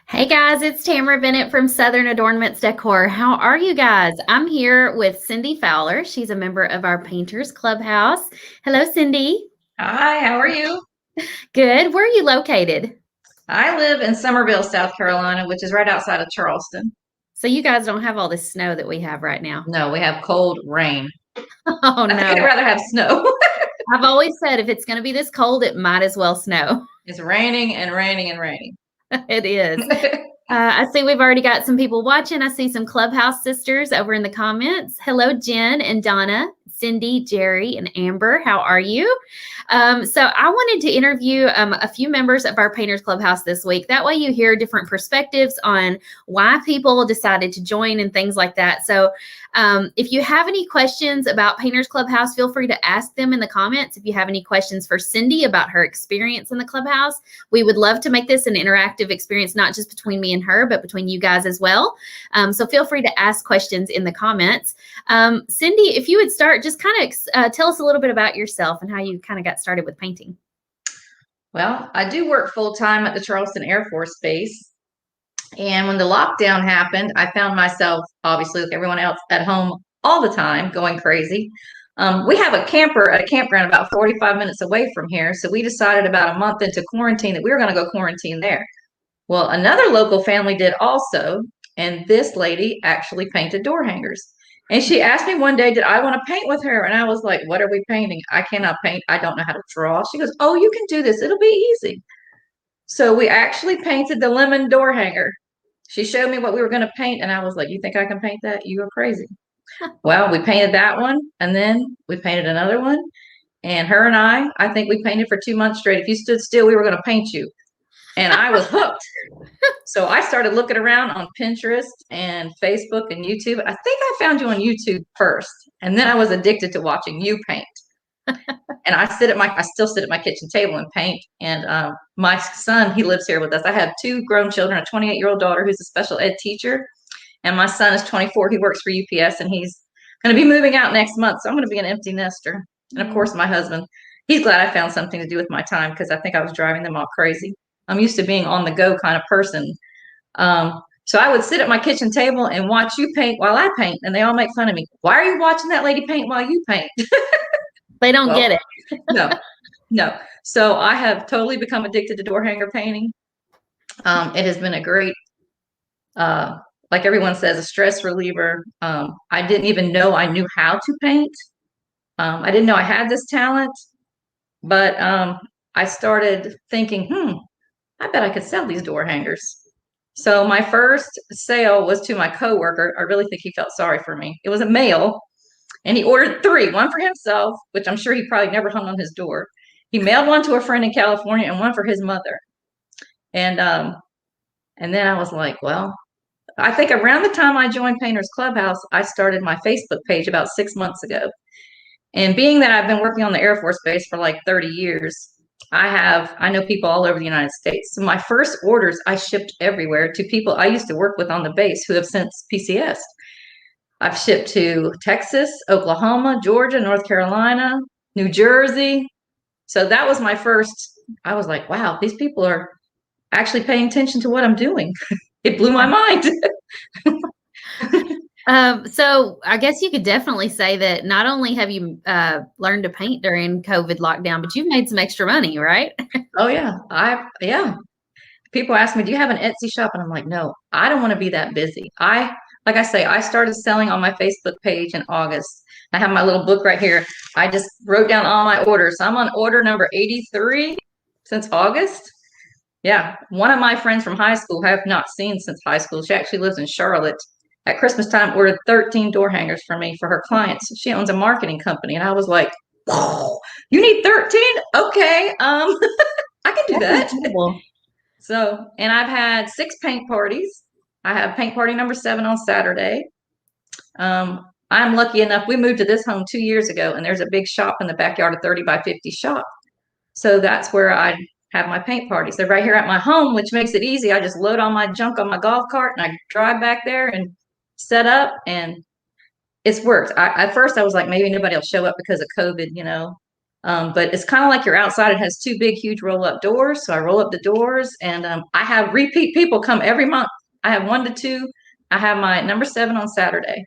Hey guys, it's Tamara Bennett from Southern Adornments Decor. How are you guys? I'm here with Cindy Fowler. She's a member of our Painters Clubhouse. Hello, Cindy. Hi, how are you? Good. Where are you located? I live in Summerville, South Carolina, which is right outside of Charleston. So you guys don't have all this snow that we have right now. No, we have cold rain. Oh I think I'd no. rather have snow. I've always said if it's going to be this cold, it might as well snow. It's raining and raining and raining. It is. I see we've already got some people watching. I see some Clubhouse sisters over in the comments. Hello, Jen and Donna, Cindy, Jerry, and Amber. How are you? So I wanted to interview a few members of our Painters Clubhouse this week. That way you hear different perspectives on why people decided to join and things like that. So if you have any questions about Painters Clubhouse, feel free to ask them in the comments. If you have any questions for Cindy about her experience in the Clubhouse, we would love to make this an interactive experience, not just between me and her, but between you guys as well. So feel free to ask questions in the comments. Cindy, if you would start, just kind of tell us a little bit about yourself and how you kind of got started with painting. Well, I do work full time at the Charleston Air Force Base. And when the lockdown happened, I found myself, obviously, like everyone else, at home all the time, going crazy. We have a camper at a campground about 45 minutes away from here. So we decided about a month into quarantine that we were going to go quarantine there. Well, another local family did also, and this lady actually painted door hangers. And she asked me one day, did I want to paint with her? And I was like, what are we painting? I cannot paint. I don't know how to draw. She goes, oh, you can do this. It'll be easy. So we actually painted the lemon door hanger. She showed me what we were going to paint, and I was like, you think I can paint that? You are crazy. Well, we painted that one, and then we painted another one. And her and I think we painted for 2 months straight. If you stood still, we were going to paint you. And I was hooked. So I started looking around on Pinterest and Facebook and YouTube. I think I found you on YouTube first, and then I was addicted to watching you paint. And I still sit at my kitchen table and paint. And my son, he lives here with us. I have two grown children, a 28-year-old daughter who's a special ed teacher, and my son is 24. He works for UPS, and he's going to be moving out next month. So I'm going to be an empty nester. And of course, my husband, he's glad I found something to do with my time because I think I was driving them all crazy. I'm used to being on the go kind of person. So I would sit at my kitchen table and watch you paint while I paint, and they all make fun of me. Why are you watching that lady paint while you paint? They don't Well, get it. no, no. So I have totally become addicted to door hanger painting. It has been a great, like everyone says, a stress reliever. I didn't even know I knew how to paint. I didn't know I had this talent, but I started thinking, I bet I could sell these door hangers. So my first sale was to my coworker. I really think he felt sorry for me. It was a male, and he ordered three, one for himself, which I'm sure he probably never hung on his door. He mailed one to a friend in California and one for his mother. And and then I was like, well, I think around the time I joined Painters Clubhouse, I started my Facebook page about 6 months ago. And being that I've been working on the Air Force Base for like 30 years, I know people all over the United States. So my first orders I shipped everywhere to people I used to work with on the base who have since PCS. I've shipped to Texas, Oklahoma, Georgia, North Carolina, New Jersey. So that was my first. I was like, wow, these people are actually paying attention to what I'm doing. It blew my mind. So I guess you could definitely say that not only have you learned to paint during COVID lockdown, but you've made some extra money, right? Oh yeah. People ask me, do you have an Etsy shop? And I'm like, no, I don't want to be that busy. Like I say, I started selling on my Facebook page in August. I have my little book right here. I just wrote down all my orders. I'm on order number 83 since August. Yeah. One of my friends from high school, I have not seen since high school. She actually lives in Charlotte. At Christmas time, ordered 13 door hangers for me for her clients. She owns a marketing company. And I was like, whoa, you need 13? Okay. I can do That's that. incredible. So, and I've had 6 paint parties. I have paint party number 7 on Saturday. I'm lucky enough, we moved to this home 2 years ago, and there's a big shop in the backyard, a 30 by 50 shop. So that's where I have my paint parties. They're right here at my home, which makes it easy. I just load all my junk on my golf cart and I drive back there and set up, and it's worked. At first I was like, maybe nobody will show up because of COVID, But it's kind of like you're outside. It has two big, huge roll-up doors. So I roll up the doors, and I have repeat people come every month. I have 1 to 2. I have my number 7 on Saturday.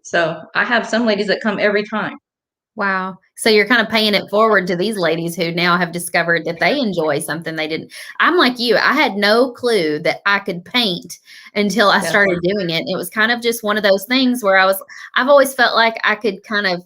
So I have some ladies that come every time. Wow. So you're kind of paying it forward to these ladies who now have discovered that they enjoy something they didn't. I'm like you. I had no clue that I could paint until I started doing it. It was kind of just one of those things where I've always felt like I could kind of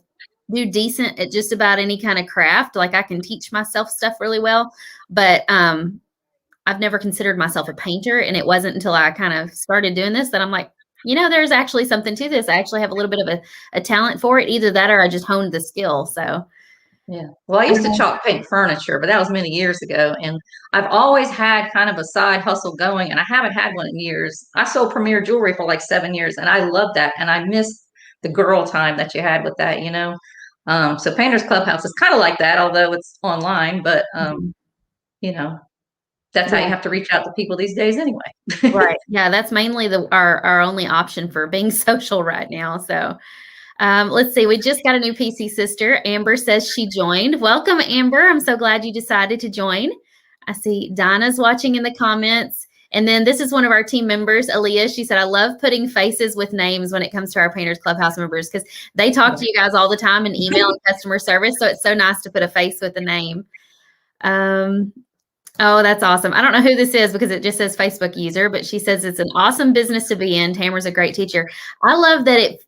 do decent at just about any kind of craft. Like I can teach myself stuff really well, but I've never considered myself a painter. And it wasn't until I kind of started doing this that I'm like, there's actually something to this. I actually have a little bit of a talent for it. Either that or I just honed the skill. So, yeah. Well, I used to chalk paint furniture, but that was many years ago. And I've always had kind of a side hustle going, and I haven't had one in years. I sold Premier Jewelry for like 7 years, and I love that. And I miss the girl time that you had with that, So Painters Clubhouse is kind of like that, although it's online, but, that's how you have to reach out to people these days anyway. Right. Yeah, that's mainly our only option for being social right now. So let's see. We just got a new PC sister. Amber says she joined. Welcome, Amber. I'm so glad you decided to join. I see Dinah's watching in the comments. And then this is one of our team members, Aaliyah. She said, I love putting faces with names when it comes to our Painters Clubhouse members because they talk to you guys all the time in email and customer service. So it's so nice to put a face with a name. Oh, that's awesome. I don't know who this is because it just says Facebook user, but she says it's an awesome business to be in. Tamara's a great teacher. I love that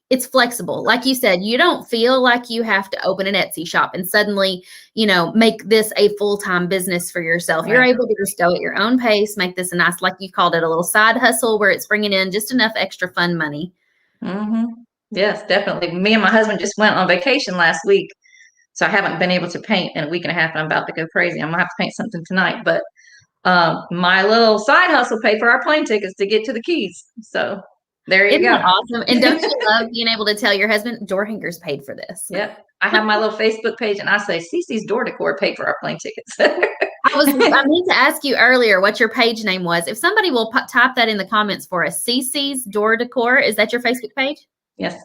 it's flexible. Like you said, you don't feel like you have to open an Etsy shop and suddenly, make this a full-time business for yourself. Right. You're able to just go at your own pace, make this a nice, like you called it, a little side hustle where it's bringing in just enough extra fun money. Mm-hmm. Yes, definitely. Me and my husband just went on vacation last week. So I haven't been able to paint in a week and a half, and I'm about to go crazy. I'm gonna have to paint something tonight. But my little side hustle paid for our plane tickets to get to the Keys. So there you go. Awesome. And don't you love being able to tell your husband door hangers paid for this? Yep. I have my little Facebook page, and I say Cece's Door Decor paid for our plane tickets. I meant to ask you earlier what your page name was. If somebody will type that in the comments for us, Cece's Door Decor. Is that your Facebook page? Yes.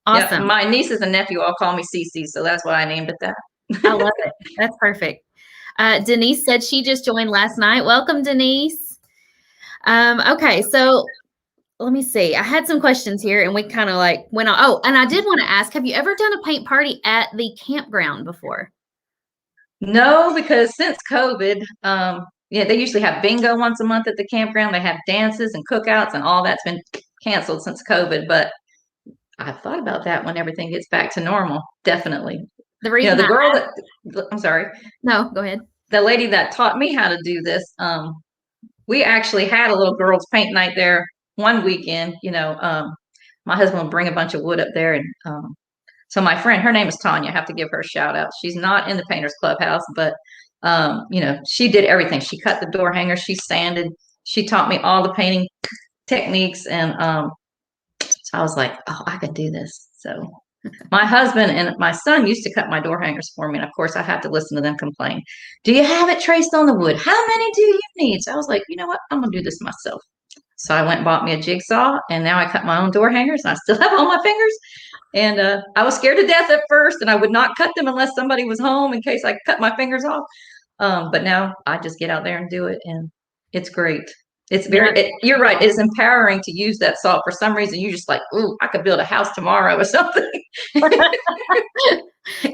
Awesome. Yep. My nieces and nephew all call me Cece, so that's why I named it that. I love it. That's perfect. Denise said she just joined last night. Welcome, Denise. Okay, so let me see. I had some questions here, and we kind of went on. Oh, and I did want to ask, have you ever done a paint party at the campground before? No, because since COVID, they usually have bingo once a month at the campground. They have dances and cookouts, and all that's been canceled since COVID. But I've thought about that when everything gets back to normal. Definitely. The reason the girl I'm sorry. No, go ahead. The lady that taught me how to do this, we actually had a little girls' paint night there one weekend. My husband would bring a bunch of wood up there, and so my friend, her name is Tanya. I have to give her a shout out. She's not in the Painters Clubhouse, but she did everything. She cut the door hangers, she sanded, she taught me all the painting techniques, and so I was like, oh, I could do this. So my husband and my son used to cut my door hangers for me, and of course I had to listen to them complain. Do you have it traced on the wood? How many do you need? So I was like, you know what? I'm gonna do this myself. So I went and bought me a jigsaw, and now I cut my own door hangers, and I still have all my fingers. And I was scared to death at first, and I would not cut them unless somebody was home in case I cut my fingers off. But now I just get out there and do it, and it's great. It's you're right. It's empowering to use that saw. For some reason, you just like, ooh, I could build a house tomorrow or something.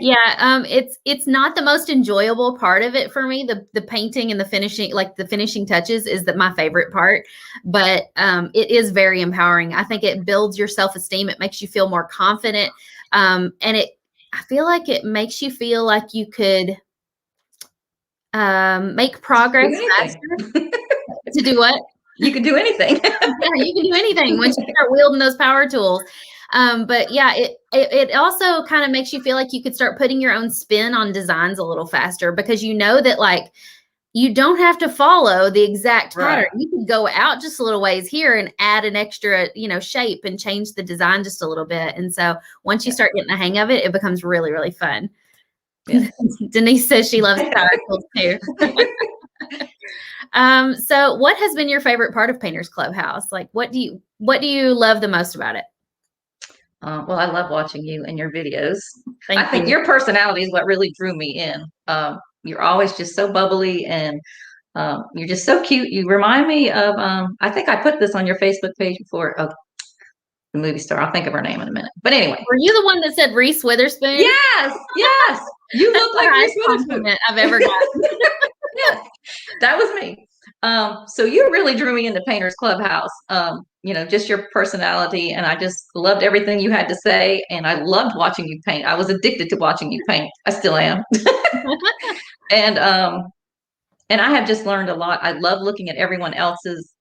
Yeah, it's not the most enjoyable part of it for me. The painting and the finishing, like the finishing touches, is my favorite part. But it is very empowering. I think it builds your self-esteem. It makes you feel more confident, and I feel like it makes you feel like you could make progress faster. To do what? You can do anything. Yeah, you can do anything once you start wielding those power tools. But yeah, it also kind of makes you feel like you could start putting your own spin on designs a little faster, because you know that you don't have to follow the exact pattern. Right. You can go out just a little ways here and add an extra, shape and change the design just a little bit. And so once you start getting the hang of it, it becomes really, really fun. Yeah. Denise says she loves power tools too. So what has been your favorite part of Painters Clubhouse? Like, what do you love the most about it? Well, I love watching you and your videos. I Thank think you. your personality is what really drew me in. You're always just so bubbly and you're just so cute. You remind me of, I think I put this on your Facebook page before. Oh, the movie star. I'll think of her name in a minute. But anyway. Were you the one that said Reese Witherspoon? Yes, yes. You That's look the like Reese highest Witherspoon. compliment I've ever gotten. Yeah, that was me. So you really drew me into Painters Clubhouse. Just your personality, and I just loved everything you had to say, and I loved watching you paint. I was addicted to watching you paint. I still am. And I have just learned a lot. I love looking at everyone else's,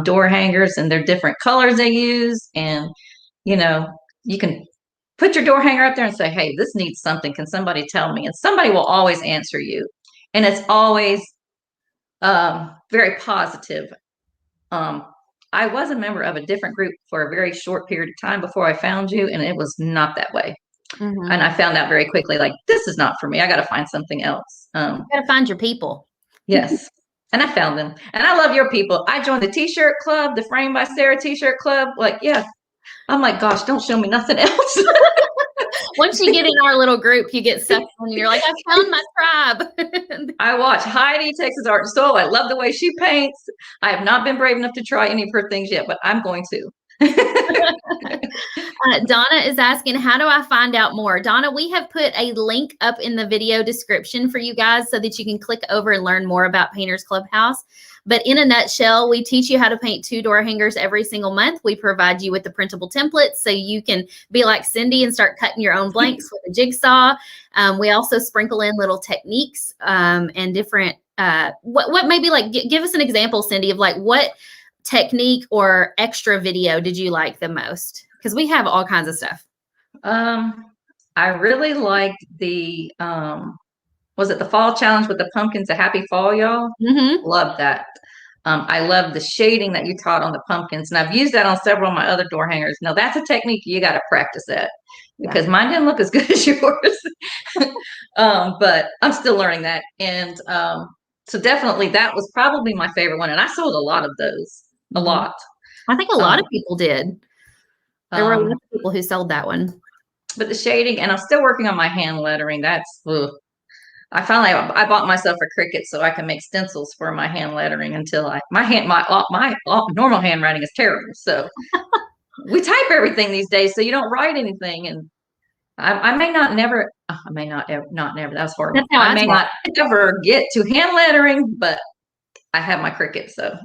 door hangers and their different colors they use, and you can put your door hanger up there and say, "Hey, this needs something. Can somebody tell me?" And somebody will always answer you, and it's always very positive. I was a member of a different group for a very short period of time before I found you, and it was not that way. Mm-hmm. And I found out very quickly, like, this is not for me. I got to find something else. You got to find your people. Yes. And I found them. And I love your people. I joined the t-shirt club, the Frame by Sarah t-shirt club. Like, yeah. I'm like, gosh, don't show me nothing else. Once you get in our little group, you get sucked in and you're like, I found my tribe. I watch Heidi, Texas Art and Soul. I love the way she paints. I have not been brave enough to try any of her things yet, but I'm going to. Donna is asking, how do I find out more? Donna, we have put a link up in the video description for you guys so that you can click over and learn more about Painters Clubhouse. But in a nutshell, we teach you how to paint 2 door hangers every single month. We provide you with the printable templates so you can be like Cindy and start cutting your own blanks with a jigsaw. We also sprinkle in little techniques and different, what maybe like, give us an example, Cindy, of like what technique or extra video did you like the most? Because we have all kinds of stuff. I really liked the, was it the fall challenge with the pumpkins? A happy fall, y'all. Mm-hmm. Love that. I love the shading that you taught on the pumpkins, and I've used that on several of my other door hangers. Now that's a technique you got to practice at because mine didn't look as good as yours. But I'm still learning that. And so definitely that was probably my favorite one. And I sold a lot of those, a lot. I think a lot of people did. There were a lot of people who sold that one. But the shading, and I'm still working on my hand lettering. That's, I bought myself a Cricut so I can make stencils for my hand lettering until my normal handwriting is terrible. So we type everything these days, so you don't write anything. And I may not never. That was horrible. I may not ever get to hand lettering, but I have my Cricut. So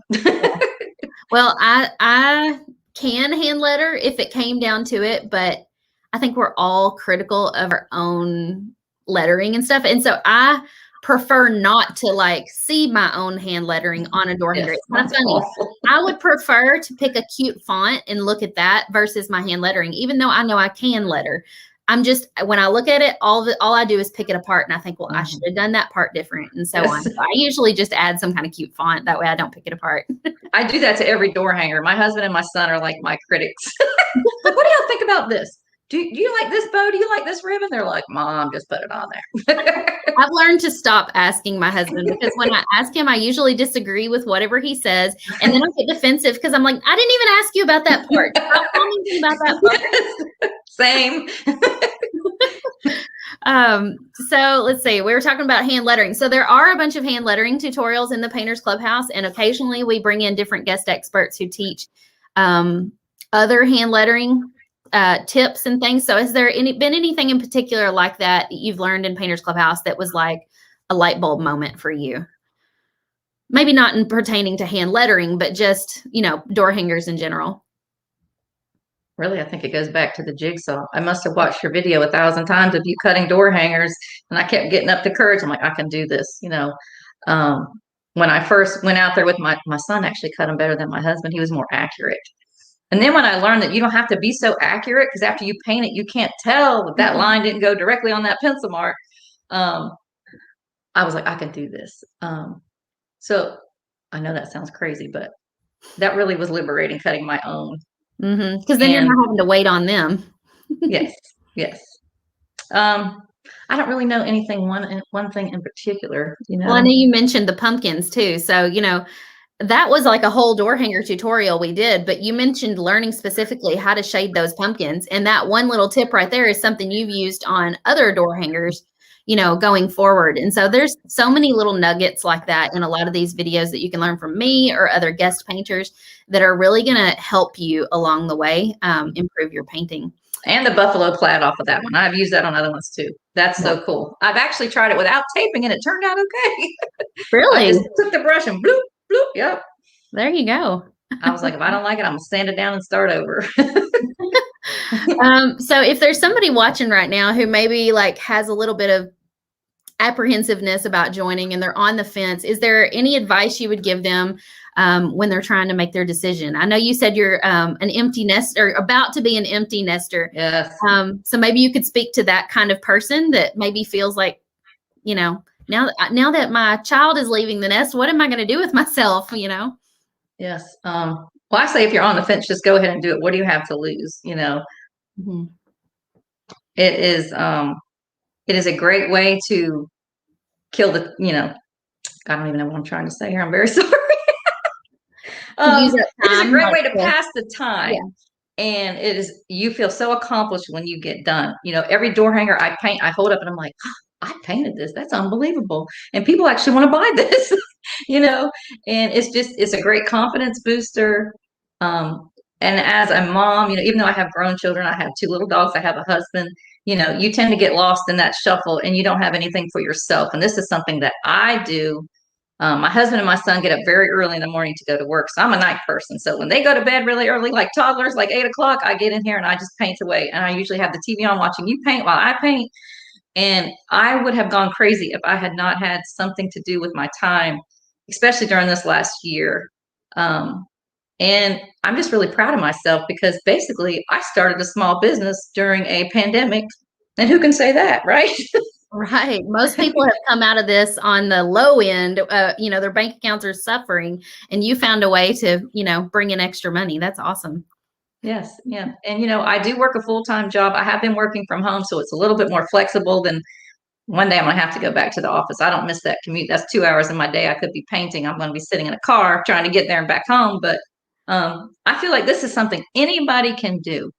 well, I can hand letter if it came down to it, but I think we're all critical of our own lettering and stuff. And so I prefer not to like see my own hand lettering on a door hanger. It's kind of funny. Awful. I would prefer to pick a cute font and look at that versus my hand lettering, even though I know I can letter. I'm just, when I look at it, all I do is pick it apart and I think, well, I should have done that part different and so on. So I usually just add some kind of cute font. That way I don't pick it apart. I do that to every door hanger. My husband and my son are like my critics. Like, what do y'all think about this? Do you like this bow? Do you like this ribbon? They're like, Mom, just put it on there. I've learned to stop asking my husband because when I ask him, I usually disagree with whatever he says. And then I get defensive because I'm like, I didn't even ask you about that part. Stop commenting about that part. Same. So let's see, we were talking about hand lettering. So there are a bunch of hand lettering tutorials in the Painters Clubhouse, and occasionally we bring in different guest experts who teach other hand lettering tips and things. So has there been anything in particular like that you've learned in Painters Clubhouse that was like a light bulb moment for you? Maybe not in pertaining to hand lettering, but just, door hangers in general. Really, I think it goes back to the jigsaw. I must have watched your video 1,000 times of you cutting door hangers, and I kept getting up the courage. I'm like, I can do this. When I first went out there with my son, actually cut them better than my husband. He was more accurate. And then when I learned that you don't have to be so accurate, because after you paint it, you can't tell that line didn't go directly on that pencil mark. I was like, I can do this. So I know that sounds crazy, but that really was liberating, cutting my own. Because then you're not having to wait on them. Yes. I don't really know anything, one thing in particular. Well, I know you mentioned the pumpkins too. So, that was like a whole door hanger tutorial we did, but you mentioned learning specifically how to shade those pumpkins. And that one little tip right there is something you've used on other door hangers, going forward. And so there's so many little nuggets like that in a lot of these videos that you can learn from me or other guest painters that are really going to help you along the way, improve your painting. And the buffalo plaid off of that one. I've used that on other ones too. That's so cool. I've actually tried it without taping and it turned out okay. Really? I just took the brush and bloop, bloop. Yep. There you go. I was like, if I don't like it, I'm going to sand it down and start over. So if there's somebody watching right now who maybe like has a little bit of apprehensiveness about joining and they're on the fence, is there any advice you would give them when they're trying to make their decision? I know you said you're an empty nester, about to be an empty nester. Yes. So maybe you could speak to that kind of person that maybe feels like, now that my child is leaving the nest, what am I going to do with myself? Yes. Well, I say if you're on the fence, just go ahead and do it. What do you have to lose? Mm-hmm. It is a great way to kill the, I don't even know what I'm trying to say here. I'm very sorry. It is a great way to pass the time. Yeah. And you feel so accomplished when you get done. Every door hanger I paint, I hold up and I'm like, oh, I painted this. That's unbelievable. And people actually want to buy this, and it's a great confidence booster. And as a mom, even though I have grown children, I have 2 little dogs, I have a husband, you tend to get lost in that shuffle and you don't have anything for yourself. And this is something that I do. My husband and my son get up very early in the morning to go to work. So I'm a night person. So when they go to bed really early, like toddlers, like 8 o'clock, I get in here and I just paint away. And I usually have the TV on watching you paint while I paint. And I would have gone crazy if I had not had something to do with my time, especially during this last year. And I'm just really proud of myself because basically I started a small business during a pandemic. And who can say that, right? Right. Most people have come out of this on the low end. Their bank accounts are suffering and you found a way to, bring in extra money. That's awesome. Yes. Yeah. And, I do work a full-time job. I have been working from home, so it's a little bit more flexible than one day I'm going to have to go back to the office. I don't miss that commute. That's 2 hours in my day. I could be painting. I'm going to be sitting in a car trying to get there and back home. But I feel like this is something anybody can do.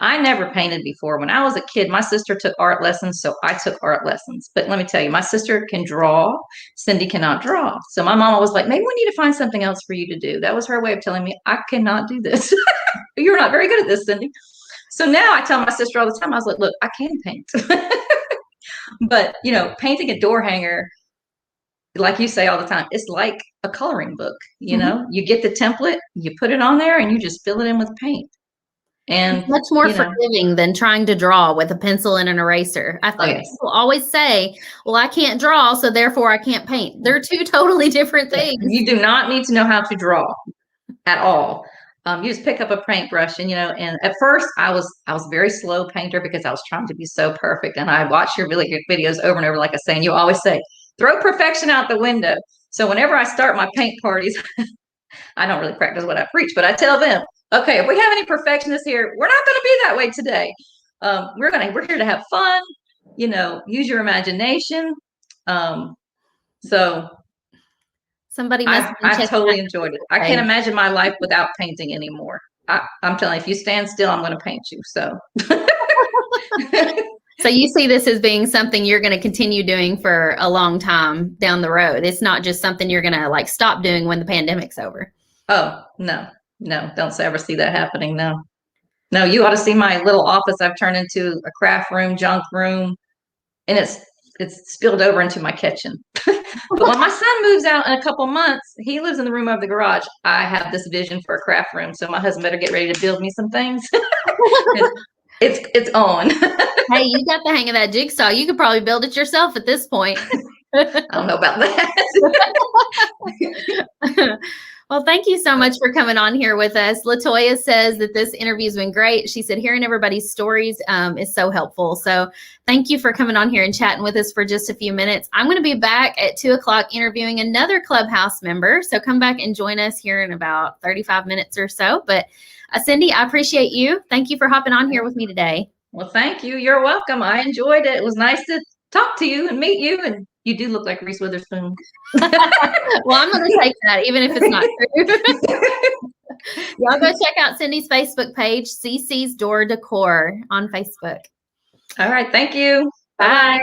I never painted before. When I was a kid, my sister took art lessons, so I took art lessons. But let me tell you, my sister can draw. Cindy cannot draw. So my mama was like, maybe we need to find something else for you to do. That was her way of telling me, I cannot do this. You're not very good at this, Cindy. So now I tell my sister all the time, I was like, look, I can paint. But, painting a door hanger, like you say all the time, it's like a coloring book. You get the template, you put it on there and you just fill it in with paint. And it's much more forgiving than trying to draw with a pencil and an eraser. I think people always say, well, I can't draw, so therefore I can't paint. They're 2 totally different things. You do not need to know how to draw at all. You just pick up a paintbrush and, and at first I was a very slow painter because I was trying to be so perfect. And I watched your really good videos over and over, like I say, and you always say, throw perfection out the window. So whenever I start my paint parties, I don't really practice what I preach, but I tell them, okay, if we have any perfectionists here, we're not going to be that way today. We're here to have fun, use your imagination. So somebody must I've totally enjoyed it. I can't imagine my life without painting anymore. I'm telling you, if you stand still, I'm going to paint you. So. So you see this as being something you're going to continue doing for a long time down the road. It's not just something you're going to like stop doing when the pandemic's over. Oh, no, don't ever see that happening. No, you ought to see my little office I've turned into a craft room, junk room, and it's spilled over into my kitchen. But when my son moves out in a couple months, he lives in the room of the garage. I have this vision for a craft room. So my husband better get ready to build me some things. It's on. Hey, you got the hang of that jigsaw. You could probably build it yourself at this point. I don't know about that. Well, thank you so much for coming on here with us. Latoya says that this interview has been great. She said hearing everybody's stories is so helpful. So thank you for coming on here and chatting with us for just a few minutes. I'm going to be back at 2 o'clock interviewing another Clubhouse member. So come back and join us here in about 35 minutes or so. But Cindy, I appreciate you. Thank you for hopping on here with me today. Well, thank you. You're welcome. I enjoyed it. It was nice to talk to you and meet you. And you do look like Reese Witherspoon. Well, I'm going to take that, even if it's not true. Y'all go check out Cindy's Facebook page, CC's Door Decor on Facebook. All right. Thank you. Bye.